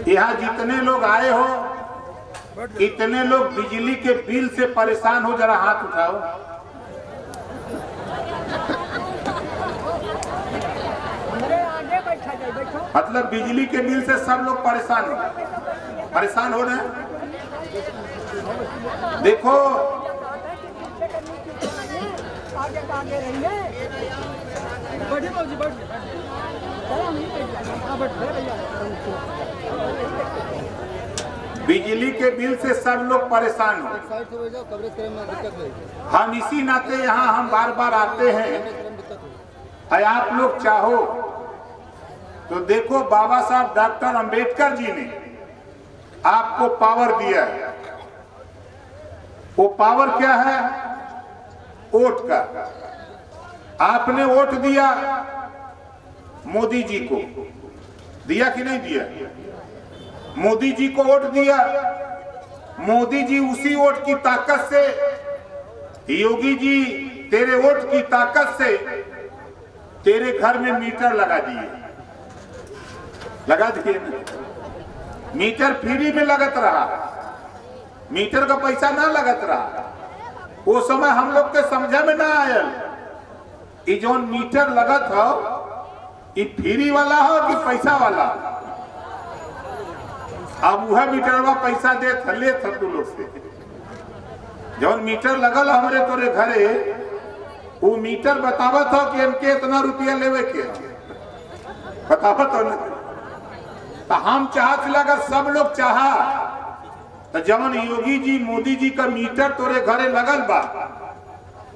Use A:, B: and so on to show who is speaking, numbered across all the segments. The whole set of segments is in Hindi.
A: यहाँ जितने लोग आए हो, इतने लोग बिजली के बिल से परेशान हो, जरा हाथ उठाओ। मतलब बिजली के बिल से सब लोग परेशान हो रहे हैं। देखो बिजली के बिल से सब लोग परेशान हो। हम इसी नाते यहाँ हम बार बार आते हैं। आप लोग चाहो तो देखो, बाबा साहब डॉक्टर अंबेडकर जी ने आपको पावर दिया है। वो पावर क्या है? वोट का। आपने वोट दिया मोदी जी को, दिया कि नहीं दिया? मोदी जी को वोट दिया। मोदी जी उसी वोट की ताकत से, योगी जी तेरे वोट की ताकत से तेरे घर में मीटर लगा दिए ना। मीटर फ्री में लगत रहा, मीटर का पैसा ना लगत रहा। वो समय हम लोग के समझा में ना आया कि जो मीटर लगत हो ये फ्री वाला हो कि पैसा वाला। अब वह मीटरवा पैसा दे ले तू लोग से। जौन मीटर लगल हमरे तोरे घरे, वो मीटर बतावत हो कि इनके इतना रुपया लेवे के बतावत हो ना। तो हम चाहत लगा, सब लोग चाहा तो जवन योगी जी मोदी जी का मीटर तोरे घरे लगल बा,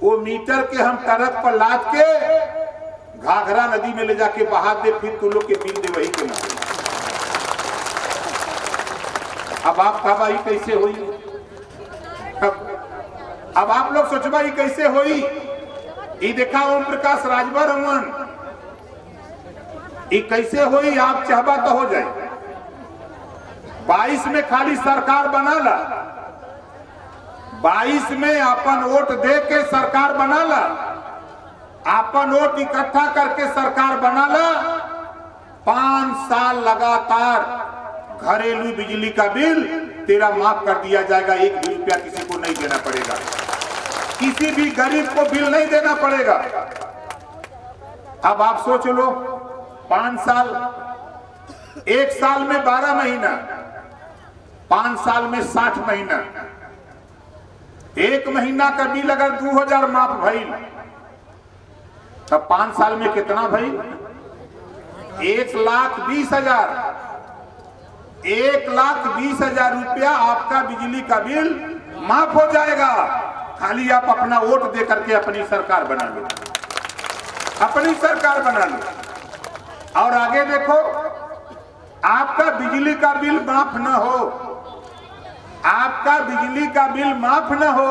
A: वो मीटर के हम ट्रक पर लाद के घाघरा नदी में ले जाके बहा दे, फिर तू लोग के बिल दे वही के ना। अब आप कहा भाई कैसे हुई? अब आप लोग सोचबा ये कैसे हुई? ये देखा ओम प्रकाश राजभर अमन, ये कैसे हुई? आप चाहबा तो हो जाए। 22 में खाली सरकार बना ला, 22 में अपन वोट दे के सरकार बना ला, अपन वोट इकट्ठा करके सरकार बना ला। 5 साल लगातार घरेलू बिजली का बिल तेरा माफ कर दिया जाएगा। 1 भी रुपया किसी को नहीं देना पड़ेगा, किसी भी गरीब को बिल नहीं देना पड़ेगा। अब आप सोच लो, 5 साल, 1 साल में 12 महीना, 5 साल में 60 महीना। 1 महीना का बिल अगर 2000 माफ भइल, तब 5 साल में कितना भइल? 1,20,000। 1,20,000 रुपया आपका बिजली का बिल माफ हो जाएगा। खाली आप अपना वोट दे करके अपनी सरकार बना लो, अपनी सरकार बना लो। और आगे देखो, आपका बिजली का बिल माफ न हो, आपका बिजली का बिल माफ न हो,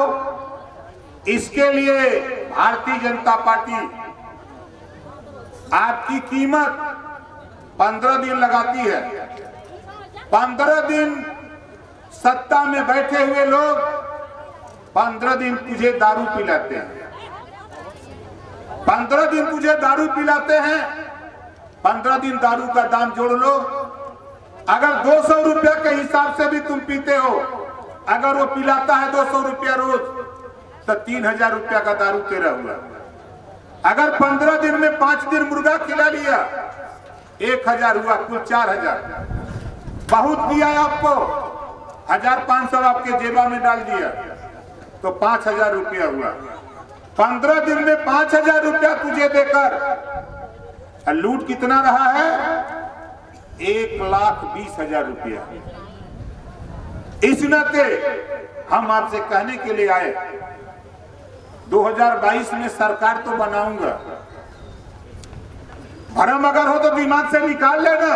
A: इसके लिए भारतीय जनता पार्टी आपकी कीमत 15 दिन लगाती है। 15 दिन सत्ता में बैठे हुए लोग 15 दिन तुझे दारू पिलाते हैं, 15 दिन तुझे दारू पिलाते हैं। 15 दिन दारू का दाम जोड़ लो। अगर 200 रुपया के हिसाब से भी तुम पीते हो, अगर वो पिलाता है 200 रुपया रोज, तो 3000 रुपया का दारू तेरा हुआ। अगर 15 दिन में 5 दिन मुर्गा खिला लिया, 1000 हुआ, कुल 4000। बहुत दिया आपको, 1500 आपके जेबा में डाल दिया, तो 5000 रुपया हुआ। 15 दिन में 5000 रुपया तुझे देकर लूट कितना रहा है? 1,20,000 रुपया। इस नाते हम आपसे कहने के लिए आए, 2022 में सरकार तो बनाऊंगा। भरम अगर हो तो दिमाग से निकाल लेना।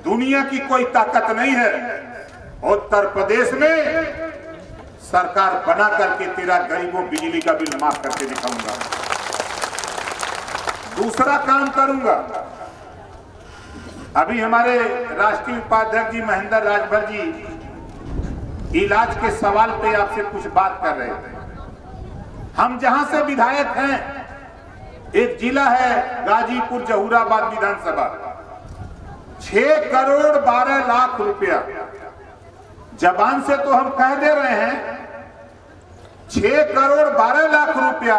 A: दुनिया की कोई ताकत नहीं है, उत्तर प्रदेश में सरकार बना करके तेरा गरीबों बिजली का बिल माफ करके दिखाऊंगा। दूसरा काम करूंगा, अभी हमारे राष्ट्रीय उपाध्यक्ष जी महेंद्र राजभर जी इलाज के सवाल पे आपसे कुछ बात कर रहे थे। हम जहां से विधायक हैं, एक जिला है गाजीपुर जहूराबाद विधानसभा, 6 करोड़ 12 लाख रुपया। जबान से तो हम कह दे रहे हैं 6 करोड़ 12 लाख रुपया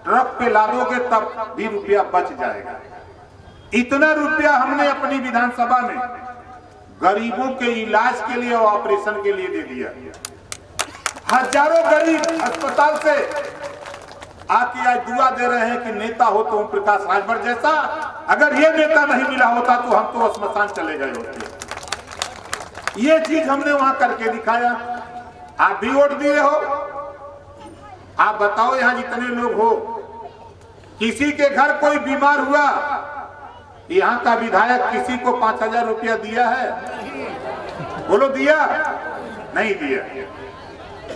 A: ट्रक पे लादोगे तब भी रुपया बच जाएगा। इतना रुपया हमने अपनी विधानसभा में गरीबों के इलाज के लिए और ऑपरेशन के लिए दे दिया। हजारों गरीब अस्पताल से आके आज दुआ दे रहे हैं कि नेता हो तो ओम प्रकाश राजभर जैसा, अगर ये नेता नहीं मिला होता तो हम तो श्मशान चले गए होते। ये चीज हमने वहां करके दिखाया। आप भी वोट दिए हो। आप बताओ यहां जितने लोग हो, किसी के घर कोई बीमार हुआ, यहां का विधायक किसी को 5,000 रुपया दिया है? बोलो दिया? नहीं दिया।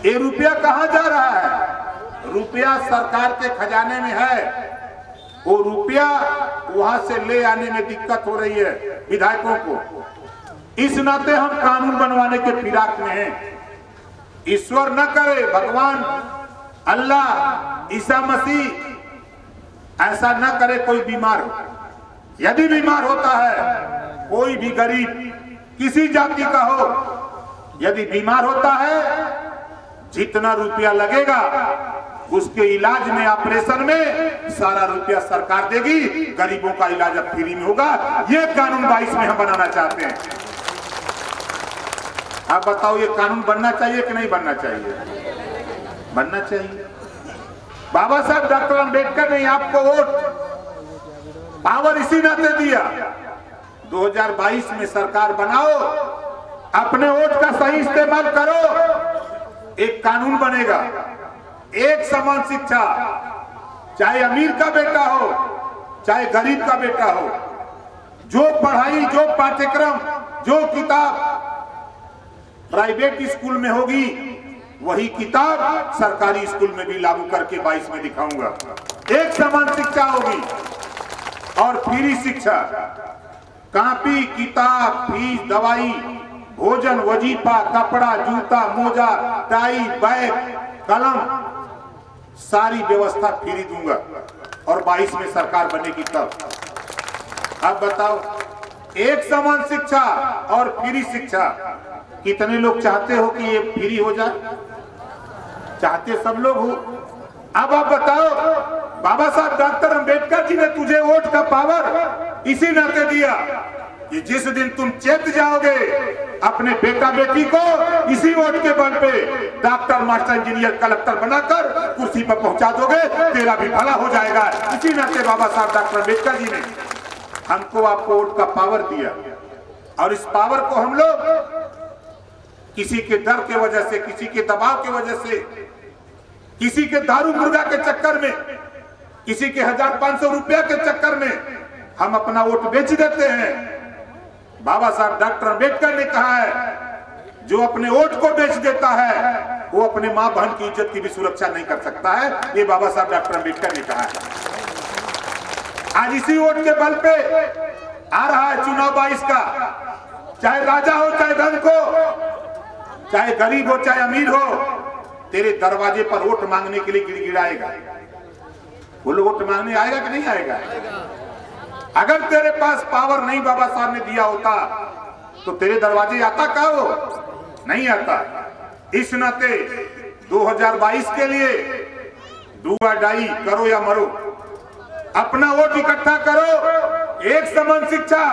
A: ये रुपया कहां जा रहा है? रुपया सरकार के खजाने में है। वो रुपया वहां से ले आने में दिक्कत हो रही है विधायकों को। इस नाते हम कानून बनवाने के फिराक में हैं। ईश्वर न करे, भगवान अल्लाह ईसा मसीह ऐसा न करे कोई बीमार हो। यदि बीमार होता है कोई भी गरीब किसी जाति का हो, यदि बीमार होता है, जितना रुपया लगेगा उसके इलाज में, ऑपरेशन में सारा रुपया सरकार देगी। गरीबों का इलाज अब फ्री में होगा। ये कानून 22 में हम बनाना चाहते हैं। आप बताओ ये कानून बनना चाहिए कि नहीं बनना चाहिए? बनना चाहिए। बाबा साहब डॉक्टर अंबेडकर ने आपको वोट पावर इसी नाते दिया। 2022 में सरकार बनाओ, अपने वोट का सही इस्तेमाल करो, एक कानून बनेगा। एक समान शिक्षा, चाहे अमीर का बेटा हो चाहे गरीब का बेटा हो, जो पढ़ाई, जो पाठ्यक्रम, जो किताब प्राइवेट स्कूल में होगी वही किताब सरकारी स्कूल में भी लागू करके 22 में दिखाऊंगा। एक समान शिक्षा होगी और फ्री शिक्षा, कॉपी, किताब, फीस, दवाई, भोजन, वजीफा, कपड़ा, जूता, मोजा, टाई, बैग, कलम, सारी व्यवस्था फ्री दूंगा और 22 में सरकार बनेगी तब। अब बताओ, एक समान शिक्षा और फ्री शिक्षा, कितने लोग चाहते हो कि ये फ्री हो जाए? चाहते सब लोग हो। अब आप बताओ, बाबा साहब डॉक्टर अंबेडकर जी ने तुझे वोट का पावर इसी नाते दिया कि जिस दिन तुम चेत जाओगे अपने बेटा बेटी को इसी वोट के बल पे डॉक्टर, मास्टर, इंजीनियर, कलेक्टर बनाकर कुर्सी पर पहुंचा दोगे, तेरा भी भला हो जाएगा। इसी नाते बाबा साहब डॉक्टर अंबेडकर जी ने हमको, आपको वोट का पावर दिया। और इस पावर को हम लोग किसी के डर के वजह से, किसी के दबाव के वजह से, किसी के दारू मुर्गा के चक्कर में, किसी के 1,500 रुपया के चक्कर में हम अपना वोट बेच देते हैं। बाबा साहब डॉक्टर अंबेडकर ने कहा है, जो अपने वोट को बेच देता है वो अपने मां बहन की इज्जत की भी सुरक्षा नहीं कर सकता है। ये बाबा साहब डॉक्टर अंबेडकर ने कहा है। आज इसी वोट के बल पे आ रहा है चुनाव 22 का। चाहे राजा हो चाहे धन को, चाहे गरीब हो चाहे अमीर हो, तेरे दरवाजे पर वोट मांगने के लिए गिड़गिड़ाएगा। वो लोग वोट मांगने आएगा कि नहीं आएगा? अगर तेरे पास पावर नहीं बाबा साहब ने दिया होता तो तेरे दरवाजे आता का? वो नहीं आता। इस नाते 2022 के लिए डू और डाई, करो या मरो, अपना वोट इकट्ठा करो। एक समान शिक्षा,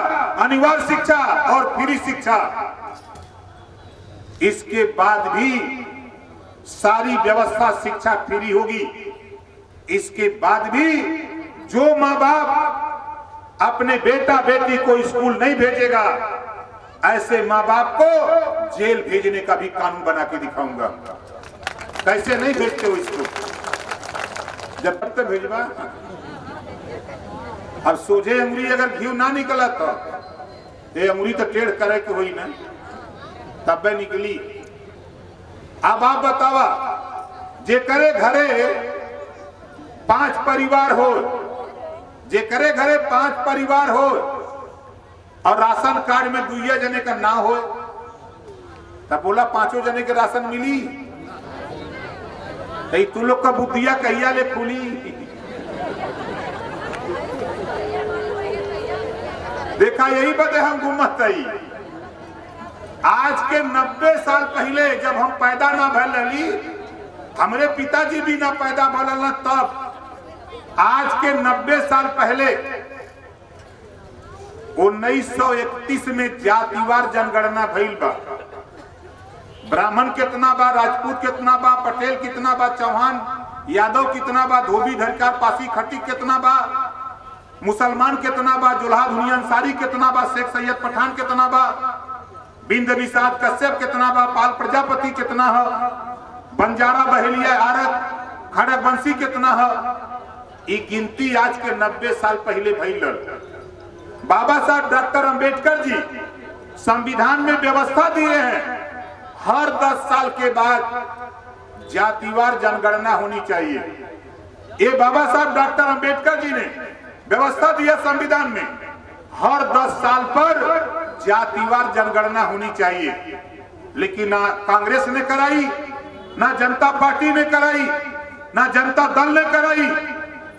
A: अनिवार्य शिक्षा और फ्री शिक्षा। इसके बाद भी सारी व्यवस्था शिक्षा फ्री होगी। इसके बाद भी जो माँ बाप अपने बेटा बेटी को स्कूल नहीं भेजेगा, ऐसे माँ बाप को जेल भेजने का भी कानून बना के दिखाऊंगा। कैसे नहीं भेजते हो स्कूल? जब तक भेजवा, अब सोझे अंगुरी अगर घी ना निकला तो ये अंगुरी तो टेढ़ करे के हुई ना, तब निकली। अब आप बतावा, जे करे घरे 5 परिवार हो, जे करे घरे 5 परिवार हो और राशन कार्ड में 2 जने का ना हो, तब बोला 5 जने के राशन मिली। तू लोग का बुद्धिया कहिया ले खुली? देखा यही बदे हम गुम्मत आई। आज के 90 साल पहले जब हम पैदा ना भल रही, हमारे पिताजी भी ना पैदा भल, तब आज के 90 साल पहले 1931 में जातिवार जनगणना भइल बा। ब्राह्मण कितना बा, राजपूत कितना बा, पटेल कितना बा, चौहान यादव कितना बा, धोबी धरकार पासी खट्टी कितना बा, मुसलमान कितना बा, जुल्हा धुनी अंसारी कितना बा, शेख सैयद पठान कितना बा, बिंद बिसात कश्यप कितना बा, पाल प्रजापति कितना है, बंजारा बहेलिया आरत खड़क बंसी कितना है। ये गिनती आज के 90 साल पहले भइल। बाबा साहब डॉक्टर अंबेडकर जी संविधान में व्यवस्था दिए हैं, हर 10 साल के बाद जातिवार जनगणना होनी चाहिए। ये बाबा साहब डॉक्टर अंबेडकर जी ने व्यवस्था दिया संविधान में, हर 10 साल पर जातिवार जनगणना होनी चाहिए। लेकिन ना कांग्रेस ने कराई, ना जनता पार्टी ने कराई, ना जनता दल ने कराई,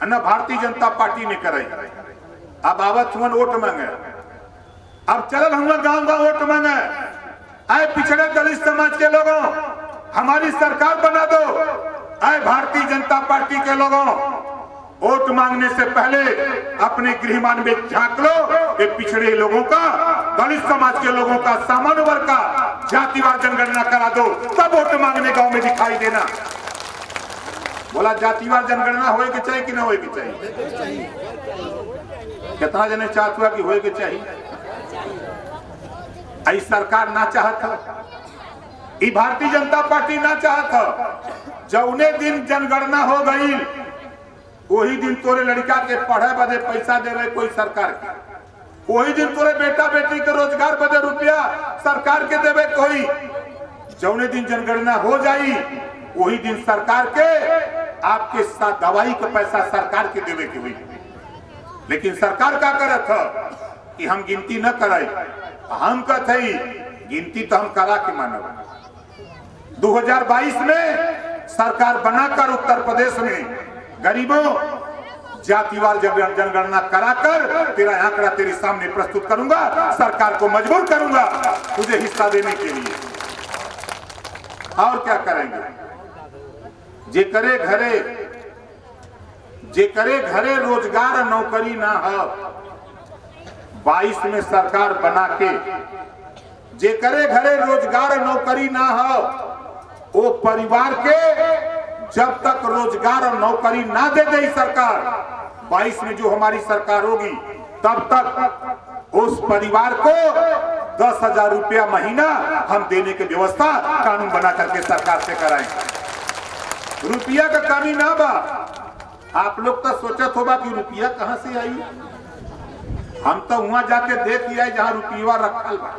A: ना भारतीय जनता पार्टी ने कराई। अब आवत हुआ वोट मांगे, अब चल हम गांव गांव वोट मांगे। आए पिछड़े दलित समाज के लोगों, हमारी सरकार बना दो। आए भारतीय जनता पार्टी के लोगों, वोट मांगने से पहले अपने गृहमान में झांक लो। ये पिछड़े लोगों का, दलित समाज के लोगों का, सामान्य वर्ग का जातिवार जनगणना करा दो, तब वोट मांगने गांव में दिखाई देना। बोला जातिवार जनगणना होए के चाहिए कि ना होए के चाहिए? कितना जने चाहत हुआ कि होए के चाहिए? आई सरकार ना चाहत, ई भारतीय जनता पार्टी ना चाहत। जौने दिन जनगणना हो गई वही दिन तोरे लड़का के पढ़े बदे पैसा देवे कोई सरकार के, वही दिन तोरे बेटा बेटी के रोजगार बदे रुपया सरकार के देवे कोई। जौने दिन जनगणना हो जाई वही दिन सरकार के आपके साथ दवाई का पैसा सरकार के देवे के हुई। लेकिन सरकार क्या करत है कि हम गिनती न कराई, हम कहते गिनती तो हम करा के मानव। 2022 में सरकार बनाकर उत्तर प्रदेश में गरीबों जातिवार जनगणना कराकर तेरा आंकड़ा तेरे सामने प्रस्तुत करूंगा, सरकार को मजबूर करूंगा तुझे हिस्सा देने के लिए। और क्या करेंगे? जे करे घरे रोजगार नौकरी ना हो, 22 में सरकार बना के जे करे घरे रोजगार नौकरी ना हो, वो परिवार के जब तक रोजगार और नौकरी ना दे दे सरकार, 22 में जो हमारी सरकार होगी तब तक उस परिवार को 10,000 रुपया महीना हम देने की व्यवस्था कानून बना करके सरकार से कराएंगे। रुपया का कमी ना बा। आप लोग तो सोचत होगा कि रुपया कहां से आई। हम तो वहां जाके देख आए जहां रुपया रखल बा,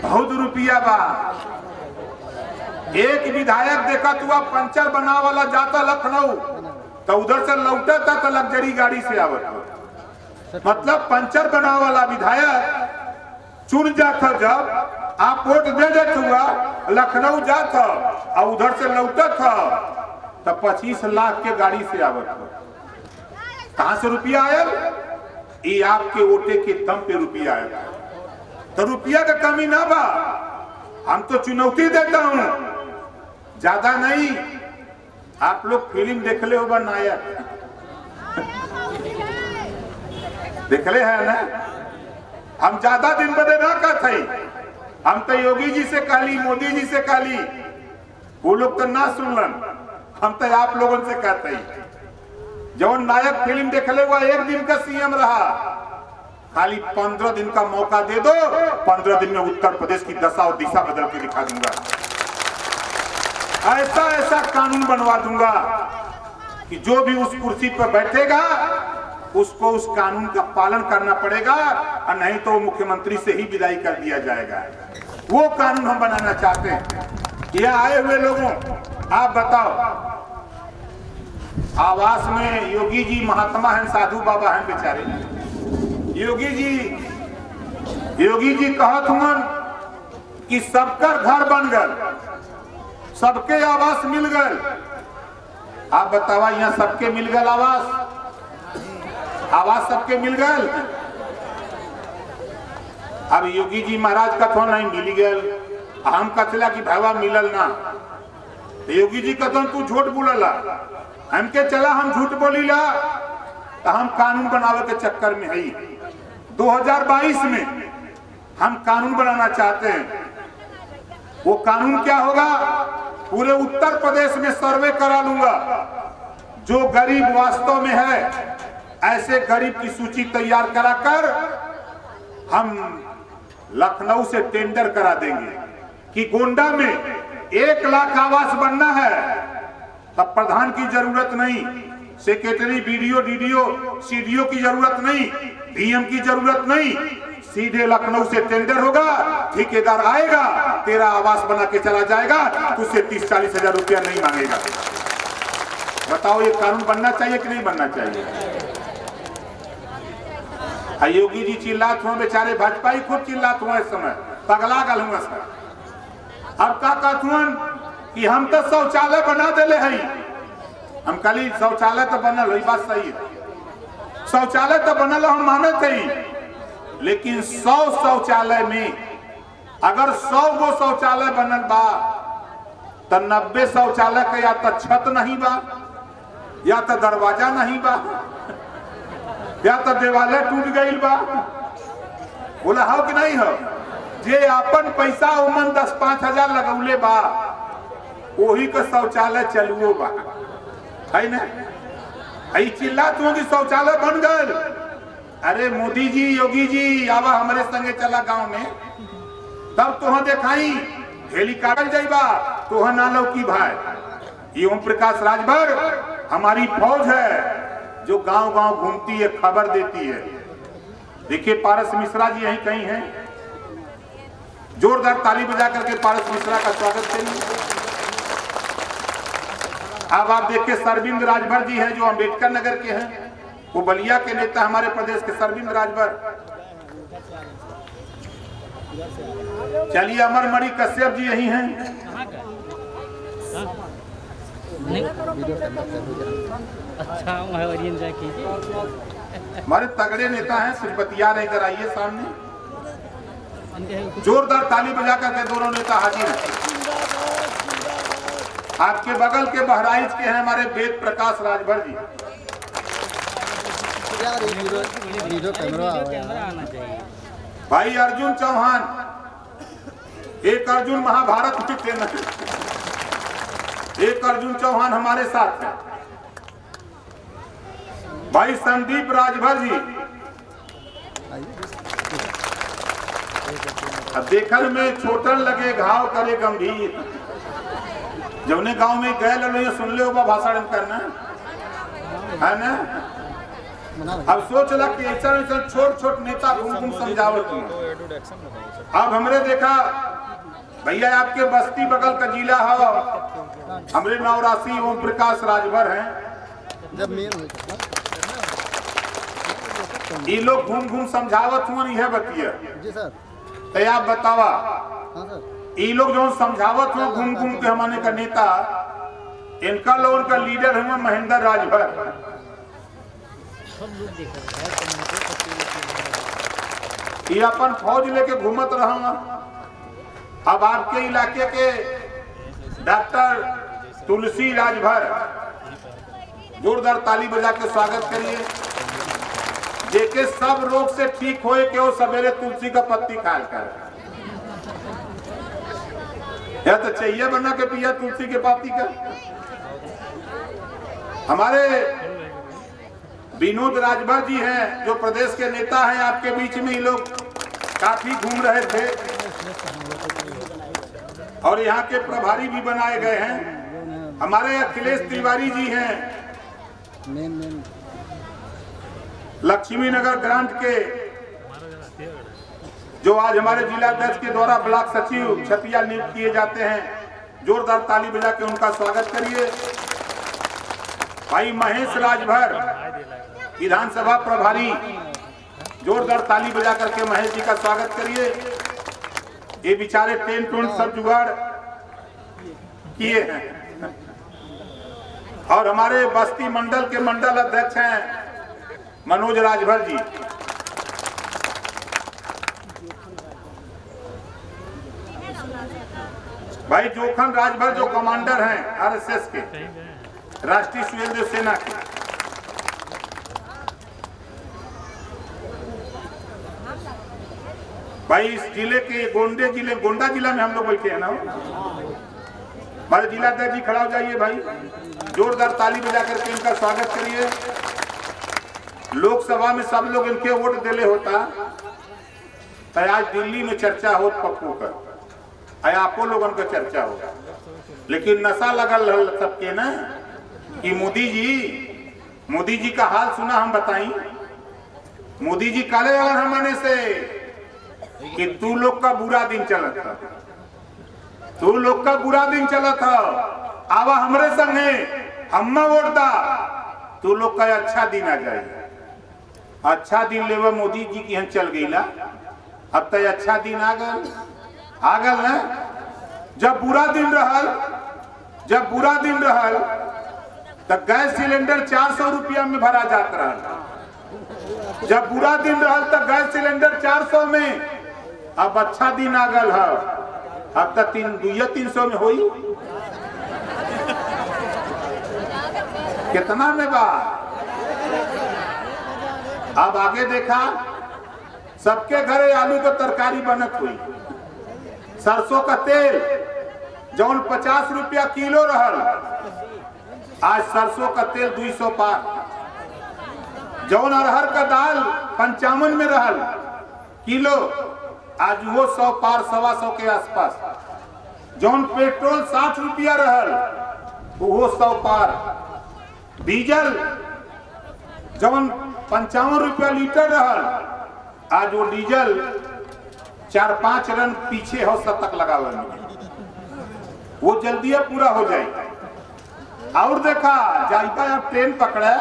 A: बहुत रुपया बा। एक विधायक देखा तुआ पंचर बना वाला जाता लखनऊ, तो उधर से लौटा था तो लग्जरी गाड़ी से आवत। मतलब पंचर बना वाला विधायक चुन जाता, जब आप वोट दे देते हुआ लखनऊ जाता और उधर से लौटा था तो 25 लाख के गाड़ी से आवत। कहां से रुपया आया? ये आपके वोटे के दम पे रुपया आया। तो रुपया का कमी ना बा। हम तो चुनौती देता हूं, ज्यादा नहीं। आप लोग फिल्म देखले हो नायक, देखले है ना? हम ज्यादा दिन बदे ना कहते, हम तो योगी जी से कहली, मोदी जी से कहली, वो लोग तो ना सुनलन। हम तो आप लोगों से कहते जो नायक फिल्म देखले हुआ एक दिन का सीएम रहा, खाली 15 दिन का मौका दे दो, 15 दिन में उत्तर प्रदेश की दशा और दिशा बदल के दिखा दूंगा। ऐसा ऐसा कानून बनवा दूंगा कि जो भी उस कुर्सी पर बैठेगा उसको उस कानून का पालन करना पड़ेगा, और नहीं तो मुख्यमंत्री से ही विदाई कर दिया जाएगा। वो कानून हम बनाना चाहते हैं। यह आए हुए लोगों, आप बताओ, आवास में योगी जी महात्मा हैं, साधु बाबा हैं बेचारे। योगी जी कहत हुन कि सबका घर बन गए, सबके आवास मिल गए। आप बतावा यहाँ सबके मिल गए आवास? आवाज सबके मिल गल। अब योगी जी महाराज का थोड़ा नहीं मिल गल, हम कथला कि भावा मिलल ना। योगी जी कथन तू झूठ बोलला, हमके चला हम झूठ बोलीला तो हम कानून बनावे के चक्कर में है। 2022 में हम कानून बनाना चाहते हैं। वो कानून क्या होगा? पूरे उत्तर प्रदेश में सर्वे करा लूंगा, जो गरीब वास्तव में है ऐसे गरीब की सूची तैयार कराकर हम लखनऊ से टेंडर करा देंगे कि गोंडा में 1 लाख आवास बनना है। तब प्रधान की जरूरत नहीं, सेक्रेटरी, बीडीओ, डीडीओ, सीडीओ की जरूरत नहीं, डीएम की जरूरत नहीं, सीधे लखनऊ से टेंडर होगा, ठेकेदार आएगा, तेरा आवास बना के चला जाएगा, तुझसे 30-40 हजार रुपया नहीं मांगेगा। बताओ ये कानून बनना चाहिए कि नहीं बनना चाहिए? योगी जी चिल्लात हुए, बेचारे भाजपा ही खुद चिल्लात हुए, इस समय पगला गल हुआ सर। अब का कहतुन कि हम तो शौचालय बना देले हैं। हम कल शौचालय तो बनल है, बात सही है, शौचालय तो बनल हम माने थे, लेकिन 100 शौचालय में अगर 100 गो शौचालय बनल बा तो 90 शौचालय का या तो छत नहीं बा, या तो दरवाजा नहीं बा, या तो देवालय टूट गई बा। बोला हो कि नहीं हो? जे अपन पैसा उमन 10-5 हजार लगौले बा वही का शौचालय चलुओ बा, है ना? चिल्ला तू कि शौचालय बन गए। अरे मोदी जी, योगी जी आवा हमारे संगे चला गांव में, तब तुह देखाई हेलीकॉप्टर जाइबा तुह ना लो की भाई। ये ओम प्रकाश राजभर हमारी फौज है जो गांव गांव घूमती है, खबर देती है। देखिए पारस मिश्रा जी यहीं कहीं हैं, जोरदार ताली बजा करके पारस मिश्रा का स्वागत करिए। अब आप देखिए सरविंद राजभर जी हैं जो अंबेडकर नगर के हैं, वो बलिया के नेता हमारे प्रदेश के सरविंद राजभर। चलिए अमरमणि कश्यप जी यही हैं, हमारे तगड़े नेता हैं, सिर्फ बतिया नहीं, इधर आइए सामने। जोरदार ताली बजा करके दोनों नेता हाजिर हैं। आपके बगल के बहराइच के हैं हमारे वेद प्रकाश राजभर जी। भाई अर्जुन चौहान, एक अर्जुन महाभारत में थे, एक अर्जुन चौहान हमारे साथ है। भाई संदीप राजभर जी, अब देखल में छोटन लगे घाव करे गंभीर। जौने गांव में गए लो सुन ले भाषण करना है ना। अब सोच ला कि ऐसा ऐसा छोट छोट नेता घूम घूम समझावत। अब हमरे देखा भैया आपके बस्ती बगल का जिला है, हमरे नवरासी ओम प्रकाश राजभर हैं। ये लोग घूम घूम समझावत हुआ नहीं है बतिया जी सर, तो आप बतावा ये लोग जो समझावत हुआ घूम घूम के हमारे का नेता, इनका लोगों का लीडर है महेंद्र राजभर। ये अपन फौज लेके घूमत रहूंगा। अब आपके इलाके के डॉक्टर तुलसी राजभर, जोरदार ताली बजा के स्वागत करिए। देखे सब रोग से ठीक होए के वो सवेरे तुलसी का पत्ती खाल कर, या तो चाहिए बना के पिया तुलसी के पत्ती का। हमारे विनोद राजभर जी हैं जो प्रदेश के नेता हैं, आपके बीच में ये लोग काफी घूम रहे थे और यहाँ के प्रभारी भी बनाए गए हैं। हमारे अखिलेश तिवारी जी हैं, लक्ष्मी नगर ग्रांट के, जो आज हमारे जिला अध्यक्ष के द्वारा ब्लॉक सचिव छतिया नियुक्त किए जाते हैं। जोरदार ताली बजा के उनका स्वागत करिए। भाई महेश राजभर विधानसभा प्रभारी, जोरदार ताली बजा करके महेश जी का स्वागत करिए। ये बेचारे टेंट टूंट सब जुगाड़ किए हैं। और हमारे बस्ती मंडल के मंडल अध्यक्ष हैं मनोज राजभर जी। भाई जोखन राजभर जो कमांडर हैं आरएसएस के, राष्ट्रीय स्वयंसेवक सेना के। भाई इस जिले के गोंडा जिला में हम लोग बैठे हैं ना। हमारे जिला अध्यक्ष जी खड़ा हो जाइए भाई, जोरदार ताली बजा करके इनका स्वागत करिए। लोकसभा में सब लोग इनके वोट दिले होता तो आज दिल्ली में चर्चा हो पप्पू का, आपो लोगों का चर्चा हो। लेकिन नशा लगल सबके ना कि मोदी जी का हाल सुना हम बताई। मोदी जी काले और हमने से कि तू लोग का बुरा दिन चला था, तू लोग का बुरा दिन चला था, आवा हमरे संगे अम्मा वोट दा, तू लोग का अच्छा दिन आ जाए। अच्छा दिन लेवा मोदी जी की हम चल गई ला। अब तक अच्छा दिन आ गल ना। जब बुरा दिन रहल तब गैस सिलेंडर 400 रुपया में भरा जात रहा। जब बुरा दिन रहल तब गैस सिलेंडर 400 में, अब अच्छा दिन आ गल है, अब तक 300 में होई। कितना में बा? अब आगे देखा सबके घरे आलू का तरकारी बनत हुई। सरसों का तेल जौन 50 रुपया किलो रहल, आज सरसों का तेल 200 पार। जौन अरहर का दाल 55 में रहल किलो, आज वो 100 पार, 125 के आसपास। जौन पेट्रोल 60 रुपया रहल, वो 100 पार। डीजल जौन 55 रुपया लीटर रहल, आज वो डीजल 4-5 रन पीछे हो शतक लगावे में, वो जल्दी पूरा हो जाए। और देखा जाइता अब ट्रेन पकड़ा।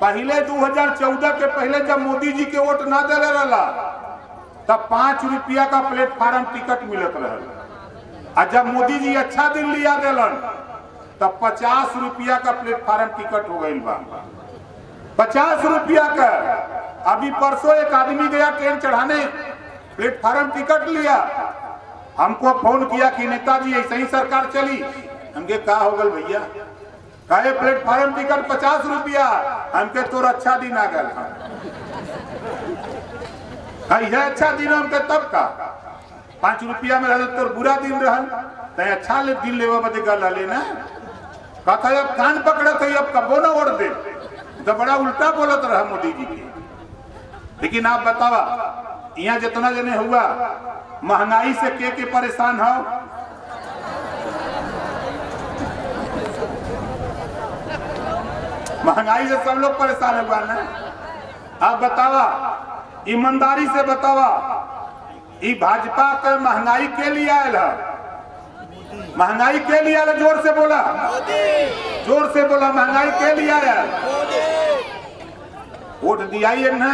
A: पहले 2014 के पहले जब मोदी जी के वोट ना दे रहा तब 5 रुपया का प्लेटफार्म टिकट मिलत रहा। जब मोदी जी अच्छा दिन लिया दिलन तब 50 रुपया का प्लेटफार्म टिकट हो गई बा। 50 रुपया का। अभी परसों एक आदमी गया ट्रेन चढ़ाने, प्लेटफार्म टिकट लिया, हमको फोन किया कि नेताजी ऐसे ही सरकार चली। हमके कहा हो गल भैया, कहे प्लेटफार्म टिकट 50 रुपया, हमके तोर अच्छा दिन आ गया। यह अच्छा दिन हमके तब का 5 रुपया में रह तोर बुरा दिन रहल, तय अच्छा दिन लेवा बदे गल लेना। कहता अब कान पकड़ा था, अब कबो ना ओढ़ दे, तो बड़ा उल्टा बोलत रहा मोदी जी की। लेकिन आप बतावा यहाँ जितना जने हुआ महंगाई से के परेशान हो। महंगाई से सब लोग परेशान हुआ ना। आप बतावा ईमानदारी से बतावा, ये भाजपा के महंगाई के लिए आयल है? महंगाई के लिए आयल? जोर से बोला, जोर से बोला, महंगाई के लिए आयल? वोट दिया ही ना।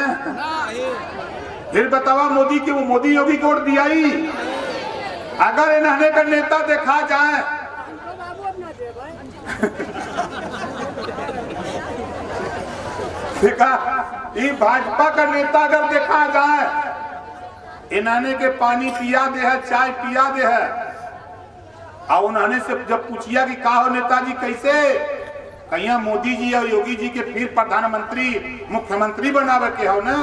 A: फिर बतावा मोदी की, वो मोदी योगी को वोट दिया ही। अगर इन्हें का नेता देखा जाए देखा, ये भाजपा का नेता अगर देखा जाए, इन्होंने के पानी पिया दे है, चाय पिया दे है, और उन्होंने से जब पूछिया कि का हो नेताजी कैसे, कहिया मोदी जी और योगी जी के फिर प्रधानमंत्री मुख्यमंत्री बनावे के हो ना,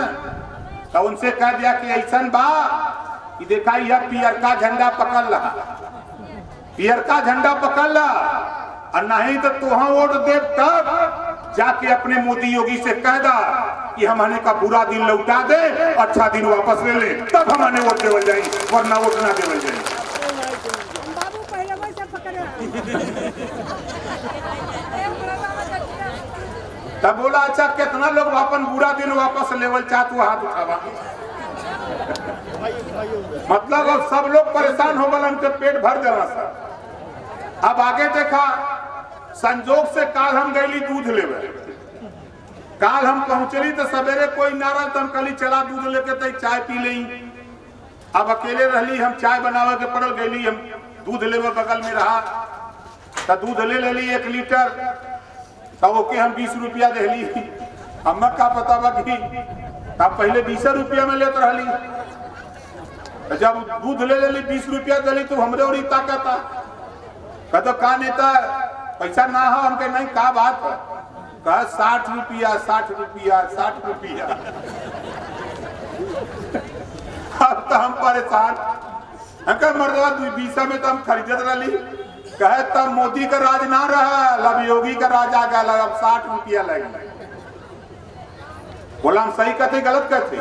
A: तो उनसे कह दिया कि ऐसा बा कि देखा यह पियर का झंडा पकड़ ला, पियर का झंडा पकड़ ला, और नहीं तो तुहा वोट दे तब जाके अपने मोदी योगी से कह दा कि हमने का बुरा दिन लौटा दे, अच्छा दिन वापस ले ले, तब हमने वोट देवल जाए, वरना वोट ना देवल जाए। तब बोला अच्छा कितना लोग अपन बुरा दिन वापस लेवल चाहत, हाथ उठावा। मतलब अब सब लोग परेशान हो गए, उनके पेट भर देना सर। अब आगे देखा, संजोग से काल हम गईली दूध लेवे, काल हम पहुंचली तो सवेरे कोई नारा, तो हम कहली चला दूध लेके तो चाय पी लें। अब अकेले रहली, हम चाय बनावे के पड़ल, गईली हम दूध लेवे, बगल में रहा तो दूध ले ली 1 लीटर, तो ओके हम 20 रुपया देली। हमें का पता बा कि आप पहले 20 रुपया में लेते रही, जब दूध ले ली 20 रुपया दिली तो हमरे और ताकत कहते का नेता पैसा ना हो हमके नहीं का बात कह 60 रुपया 60 रुपया 60 रुपया। अब तो हम परेशान मर्दवा 20 में तो हम खरीदत रही कहे तब मोदी का राज ना रहा, अब योगी का राज आ गया, अब 60 रुपया लगे। बोला हम सही कहते गलत कहते?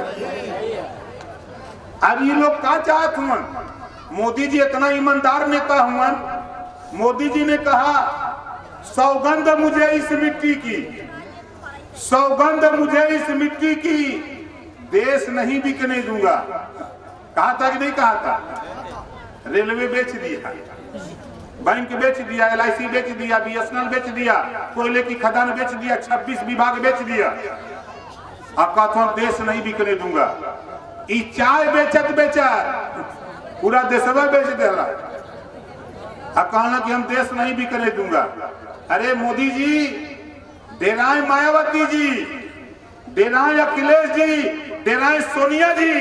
A: अब ये लोग क्या चाहते हुए? मोदी जी इतना ईमानदार नेता हुए, मोदी जी ने कहा सौगंध मुझे इस मिट्टी की, सौगंध मुझे इस मिट्टी की, देश नहीं बिकने दूंगा। कहा था कि नहीं कहा था? रेलवे बेच दिया, बैंक बेच दिया, LIC बेच दिया, BSNL बेच दिया, कोयले की खदान बेच दिया, 26 विभाग बेच दिया। अब कहता हूं देश नहीं बिकने दूंगा। ई चाय बेचत बेचत पूरा देशवा बेच देला। अब कहना कि हम देश नहीं बिकने दूंगा। अरे मोदी जी, डेराए मायावती जी, डेराए अखिलेश जी, डेराए सोनिया जी,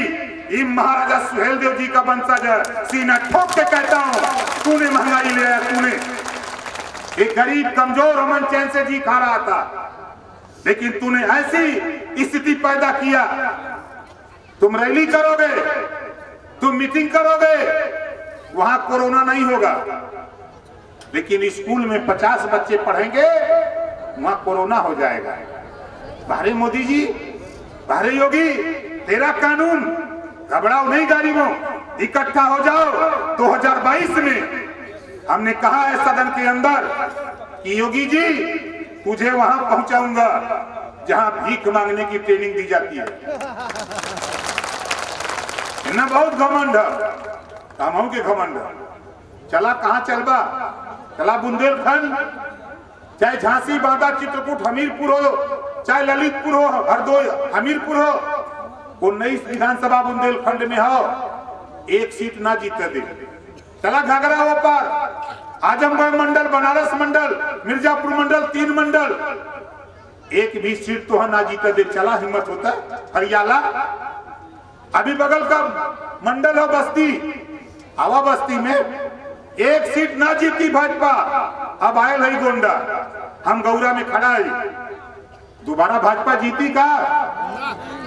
A: ये महाराजा सुहेलदेव जी का वंशज है। सीना ठोक के कहता हूं, तूने महंगाई ले आया, तूने एक गरीब कमजोर अमन चैन से जी खा रहा था, लेकिन तूने ऐसी स्थिति पैदा किया। तुम रैली करोगे, तुम मीटिंग करोगे, वहां कोरोना नहीं होगा, लेकिन स्कूल में 50 बच्चे पढ़ेंगे, वहां कोरोना हो जाएगा। भारे मोदी जी, भारे योगी, तेरा कानून, घबराओ नहीं गरीबों, इकट्ठा हो जाओ। 2022 में हमने कहा है सदन के अंदर कि योगी जी तुझे वहां पहुंचाऊंगा जहां भीख मांगने की ट्रेनिंग दी जाती है। ना बहुत घमंड है, के घमंड चला कहां चलबा? चला बुंदेलखंड, चाहे झांसी, बांदा, चित्रकूट, हमीरपुर हो, चाहे ललितपुर हो, हरदोई, हमीरपुर हो, 19 विधानसभा बुंदेलखंड में हो, एक सीट ना जीते दे। चला घाघरा हो पार, आजमगढ़ मंडल, बनारस मंडल, मिर्जापुर मंडल, 3 मंडल, एक भी सीट तो ना जीते दे। चला हिम्मत होता है। हरियाणा, अभी बगल का मंडल हो बस्ती, आवा बस्ती में एक सीट ना जीती भाजपा, अब आयल है गोंडा, हम गौरा में खड़ा है। दोबारा भाजपा जीती का?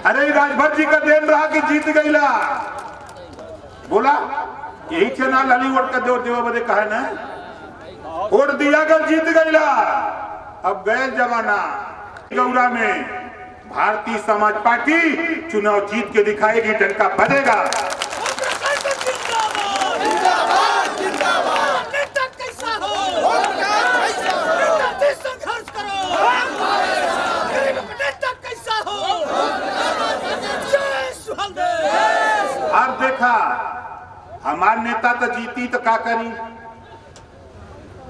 A: अरे राजभर जी का देन रहा कि जीत गईला। बोला यही चना लाली वोट का देव देवा बदे कहे ना, वोट दिया कर जीत गईला। अब गए जमाना, गौरा में भारतीय समाज पार्टी चुनाव जीत के दिखाएगी, डंका बजेगा। अब देखा हमार नेता तो जीती तो क्या करी,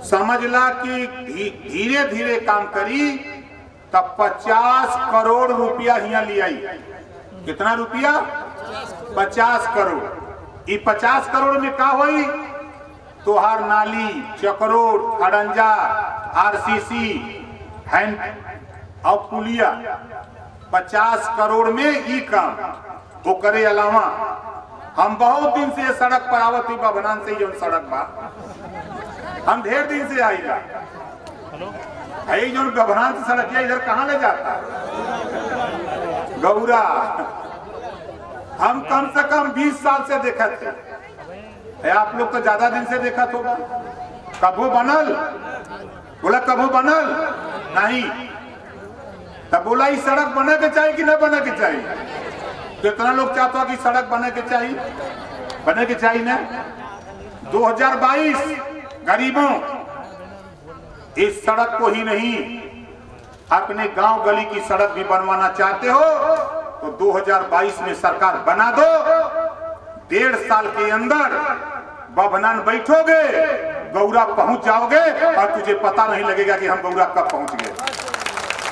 A: समझला कि धीरे धीरे काम करी, तब 50 करोड़ रुपया यहाँ ले आई। कितना रुपया? 50 करोड़। ये 50 करोड़ में का होई? तोहार नाली, चक्रोड, खड़ंजा, RCC, हैंड और पुलिया, 50 करोड़ में ये काम। वो करे अलावा हम बहुत दिन से सड़क पर आवत ही बबनान से जो सड़क बा, हम ढेर दिन से आईला है जो गबनान से सड़क इधर कहाँ ले जाता गौरा। हम कम से कम 20 साल से देखा थे, आप लोग तो ज्यादा दिन से देखा होगा। कभू बनल? बोला कभू बनल नहीं। तब बोला इस सड़क बने के चाहिए कि न बने के चाहिए? कितना लोग चाहते हो कि सड़क बने के चाहिए? बने के चाहिए ना। 2022 गरीबों इस सड़क को ही नहीं, अपने गांव गली की सड़क भी बनवाना चाहते हो तो 2022 में सरकार बना दो। 1.5 साल के अंदर बबनान बैठोगे, गौरा पहुंच जाओगे और तुझे पता नहीं लगेगा कि हम गौरा कब पहुंच गए।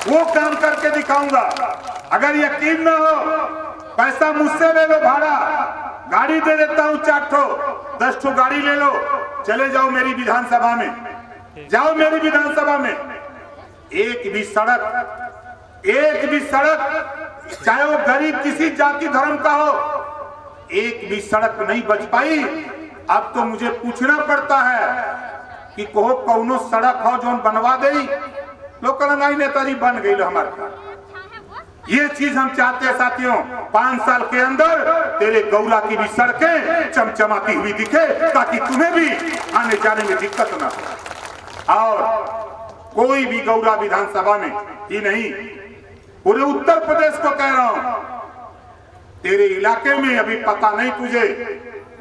A: वो काम करके दिखाऊंगा। अगर यकीन न हो, पैसा मुझसे ले लो, भाड़ा गाड़ी दे देता हूं, 4 ठो 10 ठो गाड़ी ले लो, चले जाओ मेरी विधानसभा में, जाओ मेरी विधानसभा में। एक भी सड़क एक भी सड़क, चाहे वो गरीब किसी जाति धर्म का हो, एक भी सड़क नहीं बच पाई। अब तो मुझे पूछना पड़ता है कि कौनो सड़क हो जो बनवा दे। लोग कहना नहीं नेताजी बन गई लो हमारे। ये चीज हम चाहते हैं साथियों, 5 साल के अंदर तेरे गौरा की भी सड़कें चमचमाती हुई दिखे, ताकि तुम्हें भी आने जाने में दिक्कत ना हो। और कोई भी गौरा विधानसभा में ही नहीं, पूरे उत्तर प्रदेश को कह रहा हूं, तेरे इलाके में अभी पता नहीं तुझे,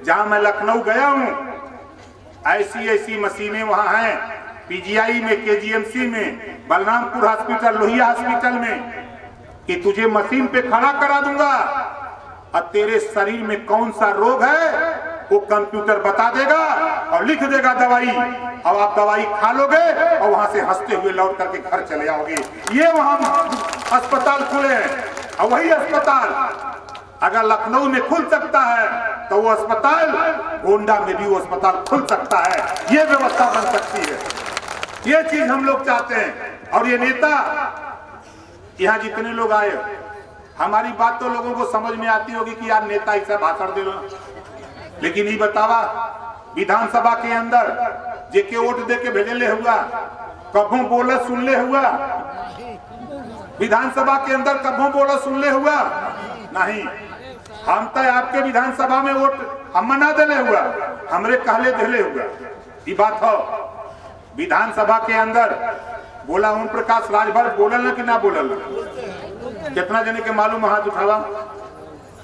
A: जहां मैं लखनऊ गया हूं, ऐसी मशीनें वहां हैं, पीजीआई में, केजीएमसी में, बलरामपुर हॉस्पिटल, लोहिया हॉस्पिटल में, कि तुझे मशीन पे खड़ा करा दूंगा और तेरे शरीर में कौन सा रोग है वो कंप्यूटर बता देगा और लिख देगा दवाई, और आप दवाई खा लोगे और वहां से हंसते हुए लौट करके घर चले जाओगे। ये वहां अस्पताल खुले हैं, और वही अस्पताल अगर लखनऊ में खुल सकता है तो वो अस्पताल गोंडा में भी वो अस्पताल खुल सकता है। ये व्यवस्था बन सकती है। ये चीज हम लोग चाहते हैं। और ये नेता, यहाँ जितने लोग आए, हमारी बात तो लोगों को समझ में आती होगी कि यार नेता ऐसा भाषण दे लो, लेकिन ये बतावा विधानसभा के अंदर जेके वोट दे के भेजले हुआ, कभों बोला सुन ले हुआ, विधानसभा के अंदर कभों बोला सुन ले हुआ नहीं। हम तो आपके विधानसभा में वोट हम ना देले हुआ, हमरे कहले देले हुआ। ये बात हो, विधानसभा के अंदर बोला ओम प्रकाश राजभर बोलल कि ना बोलल? कितना जने के मालूम? हाथ उठावा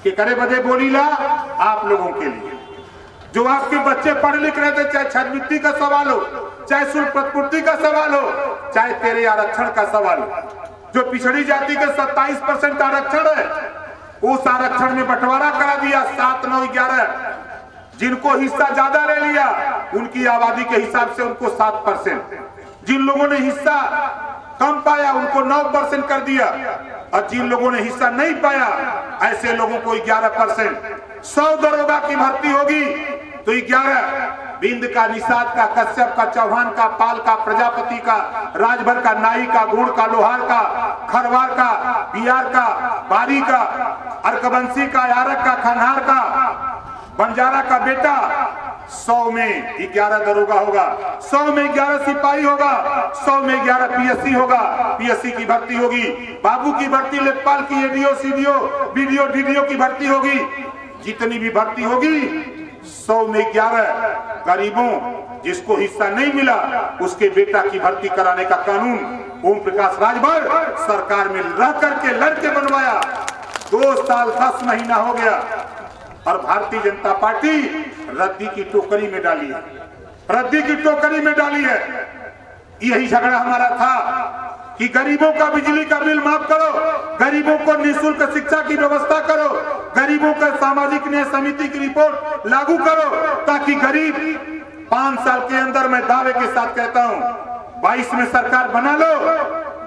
A: कि करे बदे बोलीला आप लोगों के लिए। जो आपके बच्चे पढ़ लिख रहे थे, चाहे छात्रवृत्ति का सवाल हो, चाहे शुल्क प्रतिपूर्ति का सवाल हो, चाहे तेरे आरक्षण का सवाल हो, जो पिछड़ी जाति के 27% आरक्षण है, उस आरक्षण में बंटवारा करा दिया 7, 9, 11। जिनको हिस्सा ज्यादा ले लिया उनकी आबादी के हिसाब से उनको 7%, जिन लोगों ने हिस्सा कम पाया उनको 9% कर दिया, और जिन लोगों ने हिस्सा नहीं पाया ऐसे लोगों को 11%। 100 दरोगा की भर्ती होगी तो 11, बिंद का, निषाद का, कश्यप का, चौहान का, पाल का, प्रजापति का, राजभर का, नाई का, गुण का, लोहार का, खरवार का, बिहार का, बारी का, अर्कबंसी का, यारक का, खनहार का, बंजारा का बेटा। 100 में 11 दरोगा होगा, 100 में 11 सिपाही होगा, 100 में 11 पीएससी होगा, पीएससी की भर्ती होगी। बाबू की भर्ती, लेखपाल की, एडीओ, सीडीओ, बीडीओ, डीडीओ की भर्ती होगी। जितनी भी भर्ती होगी 100 में 11 गरीबों, जिसको हिस्सा नहीं मिला उसके बेटा की भर्ती कराने का कानून ओम प्रकाश राजभर सरकार में रह करके लड़के बनवाया। 2 साल 10 महीना हो गया और भारतीय जनता पार्टी रद्दी की टोकरी में डाली है, रद्दी की टोकरी में डाली है। यही झगड़ा हमारा था कि गरीबों का बिजली का बिल माफ करो, गरीबों को निःशुल्क शिक्षा की व्यवस्था करो, गरीबों का सामाजिक न्याय समिति की रिपोर्ट लागू करो, ताकि गरीब 5 साल के अंदर, मैं दावे के साथ कहता हूं, 22 में सरकार बना लो,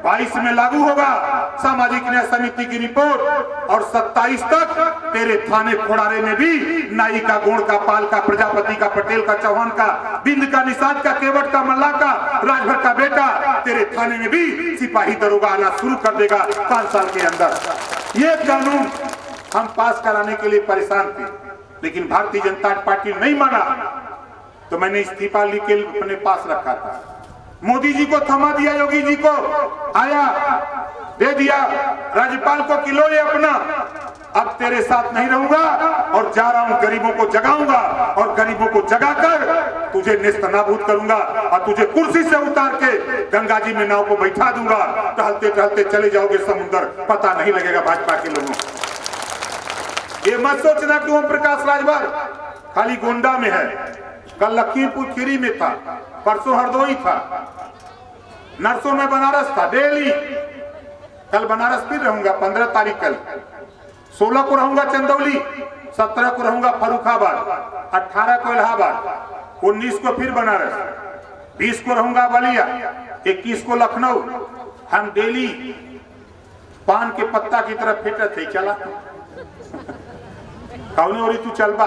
A: 22 में लागू होगा सामाजिक न्याय समिति की रिपोर्ट, और 27 तक तेरे थाने खोड़ारे में भी नाई का, गुण का, पाल का, प्रजापति का, पटेल का, चौहान का, बिंद का, निषाद का, केवट का, मल्ला का, राजभर का बेटा तेरे थाने में भी सिपाही दरोगा आना शुरू कर देगा 5 साल के अंदर। ये कानून हम पास कराने के लिए परेशान थे, लेकिन भारतीय जनता पार्टी नहीं माना, तो मैंने इस्तीफा लिख के अपने पास रखा था। मोदी जी को थमा दिया, योगी जी को आया दे दिया, राज्यपाल को कि लो ये अपना, अब तेरे साथ नहीं रहूंगा और जा रहा हूं, गरीबों को जगाऊंगा और गरीबों को जगाकर तुझे नेस्तनाबूद करूंगा और तुझे कुर्सी से उतार के गंगा जी में नाव को बैठा दूंगा, टहलते टहलते चले जाओगे समुद्र, पता नहीं लगेगा भाजपा के लोगों। ये मत सोचना कि ओम प्रकाश राजभर खाली गोंडा में है, कल लखीमपुर खीरी में था, परसों हरदोई था, नरसों में बनारस था, डेली। कल बनारस फिर रहूंगा 15 तारीख, कल 16 को रहूंगा चंदौली, 17 को रहूंगा फर्रुखाबाद, 18 को इलाहाबाद, 19 को फिर बनारस, 20 को रहूंगा बलिया, 21 को लखनऊ। हम डेली पान के पत्ता की तरफ फिट थे, चला कौने ओरी तू चल बा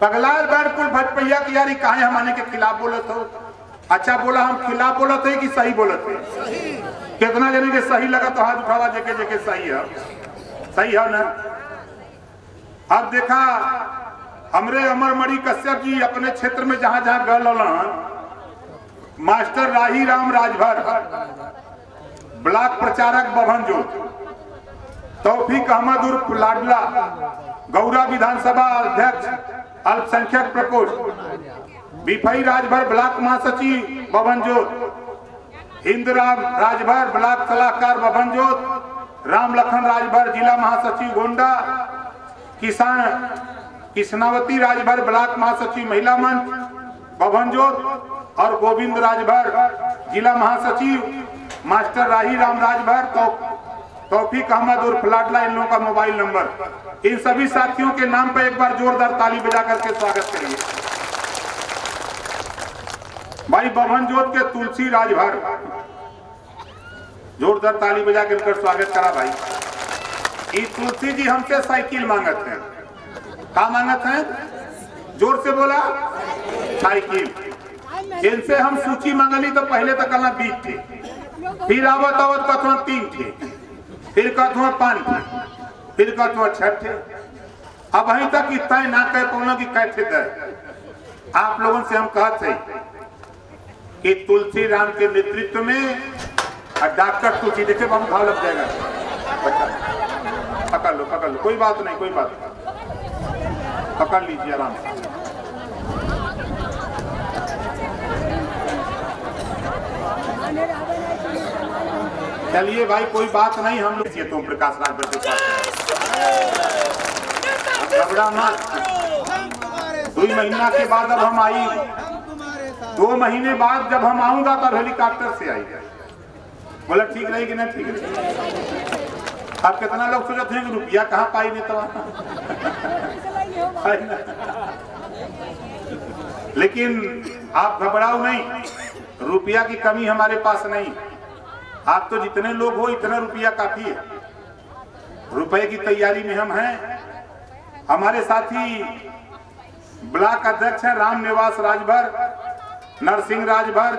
A: पगलाल बार कुल भजपैया की यारी काहे हमारे के खिलाफ बोलत हो? अच्छा बोला हम खिलाफ बोलत है कि सही बोलत है? कितना जने के सही लगा तो हाथ उठावा, जेके जेके सही है ना। अब देखा हमरे अमरमणि कश्यप जी अपने क्षेत्र में जहां जहां गल मास्टर राही राम राजभर, ब्लॉक प्रचारक बभनजो, तौफीक अहमद उर्फ लाडला, गौरा विधानसभा अध्यक्ष अल्पसंख्यक प्रकोष्ठ, बिफई राजभर ब्लॉक महासचिव बभनजोत, हिंदराम राजभर ब्लॉक सलाहकार बभनजोत, राम लखन राजभर जिला महासचिव गोंडा, किशनावती राजभर ब्लॉक महासचिव महिला मंच बभनजोत, और गोविंद राजभर जिला महासचिव मास्टर राही राम राजभर, तौफीक अहमद उर्फ लाडला, इन लोगों का मोबाइल नंबर। इन सभी साथियों के नाम पर एक बार जोरदार ताली बजा करके स्वागत करिए। भाई बभनजोत के तुलसी राजभर, जोरदार ताली बजा के उनका स्वागत करा। भाई ये तुलसी जी हमसे साइकिल मांगत हैं। क्या मांगत हैं? जोर से बोला, साइकिल। जिनसे हम सूची मंगली तो पहले तक कल 20 थे, फिर आवत आवत कथुआ 3 थे, फिर कथुआ 5 थे, फिर कथुआ 6 थे। अब अभी तक इतना ना कह पाऊंगा कि कैसे दर। आप लोगों से हम कहते हैं कि तुलसी राम के नेतृत्व में डॉक्टर तुलसी, देखे बाबू घाव लग जाएगा, पकड़ लो, कोई बात नहीं, कोई बात नहीं, पकड़ लीजिए आराम से। चलिए भाई कोई बात नहीं, हम लोग तुम प्रकाश राजभर के साथ घबरा मत। 2 महीना के बाद अब हम आई, 2 महीने बाद जब हम आऊंगा तब हेलीकॉप्टर से आई। बोला ठीक रहेगी ना? ठीक है। अब कितना लोग सोचते हैं कि रुपया कहाँ पाई नहीं तो लेकिन आप घबराओ नहीं, रुपया की कमी हमारे पास नहीं। आप तो जितने लोग हो इतना रुपया काफी है। रुपए की तैयारी में हम हैं। हमारे साथी ब्लॉक अध्यक्ष है राम निवास राजभर, नरसिंह राजभर,